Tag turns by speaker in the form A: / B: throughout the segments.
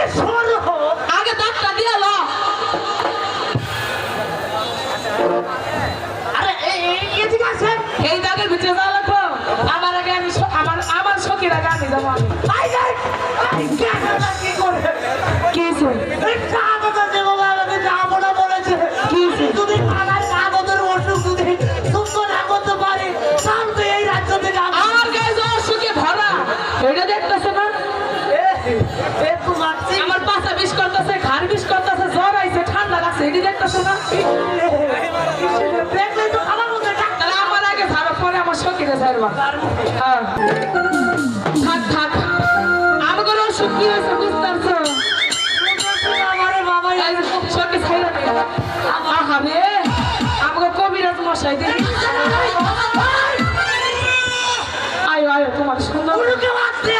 A: আরে সরো
B: আগে দাঁতটা দিয়ে লো।
A: আরে এদিকে আসেন
B: এই দাগের ভিতরে যাওয়া লাগবো। আমার আগে আমি আমার শখের আগে আমি যাবো। আমি
A: আই যাই আই কেন না কি করে
B: কি হয়েছে?
A: এই কাগজে যে বাবা আমাকে যাবো না বলেছে
B: কি হয়েছে?
A: যদি আমার কাগজের অসুখ যদি সুস্থ না করতে পারি তাহলে তো এই রাজ্য থেকে
B: আমার গায়ে যে অসুখে ভরা, এটা দেখতেছে না?
A: এ তো মারছি
B: আমার পাছা বিষ করতেছে, ঘাড় বিষ করতেছে, জ্বর আইছে, ঠান্ডা লাগছে, এটি দেখতেছে না?
A: দেখলে তো আমার মধ্যে ডাক্তার
B: তাহলে আমার আগে ঝাড়া পরে আমার শখের ঝাড়বা। হ্যাঁ থাক থাক, আমাকে অসুখ কি হয়েছে বুঝতে পারছো?
A: আমারে বাবা
B: শখে ছাইরা দে। আহারে, আমাকে কবিরাজ মশাই দিন। আয়ো আয়ো, তোমার সুন্দর।
A: উনুকে মারছে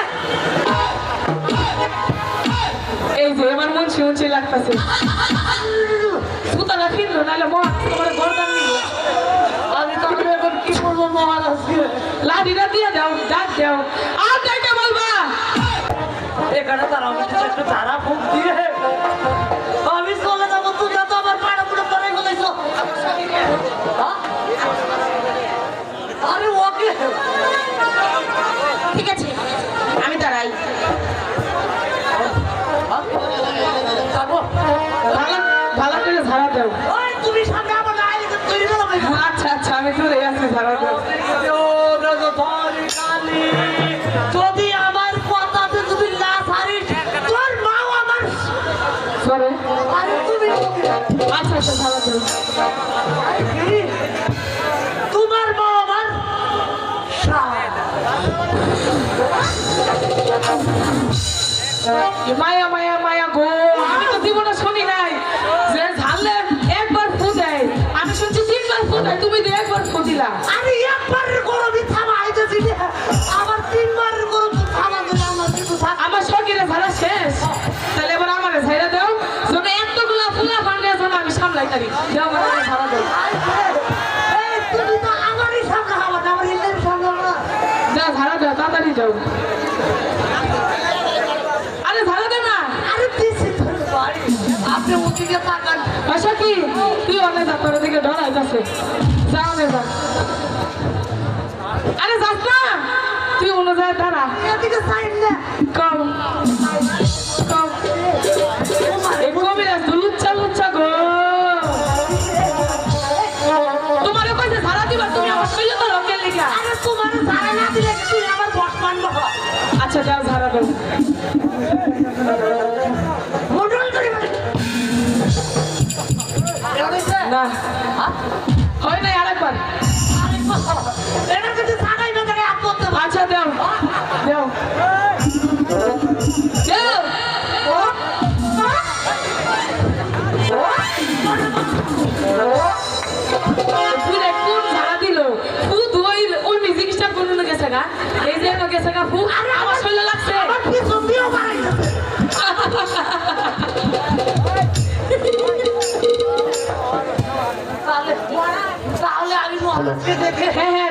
B: এই যে আমার মুন্সি মুন্সি লাগতেছে। সুতাটা কিনলো নাহলে তোমার গরদান নিল।
A: আমি তাহলে এখন কি করবো মহারাজকে
B: লাঠিটা দিয়ে দাও, ডাক দাও। আর ডাকে বলবা
A: এখানে দাঁড়াও কিছু একটু ধারা ফুক দিয়ে আমি চলে যাবো তুই তো আমার পাড়া পুরো করে গেলেছ আরে ওকে
B: ঠিক আছে, আমি দাঁড়াই।
A: যাবো
B: ভালো ভালো করে ঝাড়া দাও।
A: ওই তুমি সামনে আমার গায়ে তৈরি করো
B: আচ্ছা আচ্ছা, আমি দূরে আছি, ঝাড়া দাও।
A: যদি আমার কথাতে তুমি না ছাড়িস তোর মাও আমার
B: সরে।
A: আরে তুমি
B: আচ্ছা আচ্ছা, ঝাড়া দাও।
A: তোমার মাও আমার
B: মায়া মায়া মায়া গো, আমি তো জীবনে শুনি নাই যে ঝাড়লে একবার ফু দেয়। আমি শুনছি 3 বার ফু দেয়, তুমি তো একবার ফু দিলা।
A: আরে একবার গরমই থামা আইতেছি আবার 3 বার গরম থামা দিলে আমার কিছু থাকে
B: আমার শখের ঝাড়া শেষ, তাহলে এবার আমার ঝাড়া দাও। যেন এতগুলা ফুলা ফান্ডে যেন আমি সামলাই পারি। দাও আমার আগে ঝাড়া দাও।
A: এই তুমি তো আমারই সামনে হওয়া আমার ইন্দ্রের সামনে না
B: যা ঝাড়া দাও, তাড়াতাড়ি দাও। আরে ঝাড়া দে না।
A: আরে দিছি তোর বাড়ি আপনি ওদিকে তাকান
B: আচ্ছা কি তুই অনেক যা, তোর দিকে ডরাই যাচ্ছে। যা অনেক যা। আরে যাস না, তুই অন্য যায় দাঁড়া।
A: এদিকে সাইড না
B: কম কম। এই কবিরাজ তো লুচ্চা লুচ্চা গো। তোমারে কইছে ঝাড়া দিবা, তুমি আমার শরীরে তো রকের লেখা।
A: আরে তোমার সারা না দিলে তুই আমার বস মানবো
B: আচ্ছা যাও ঝাড়া দাও।
A: মন্ডল করে
B: না হয় নাই, আরেকবার।
A: এটা যদি সাগাই না থাকে আপনি করতে
B: আচ্ছা দাও দাও দাও। ফুলে কোন ঝাড়া দিল? ফু ধুই ওই মিউজিকটা কোন গেছে গা? এই যে গেছে গা ফু। আরে আমার শরীরে লাগছে।
A: আমার কি জমিও বাড়াইছে তাহলে আমি মহারাজকে দেখে
B: হ্যাঁ হ্যাঁ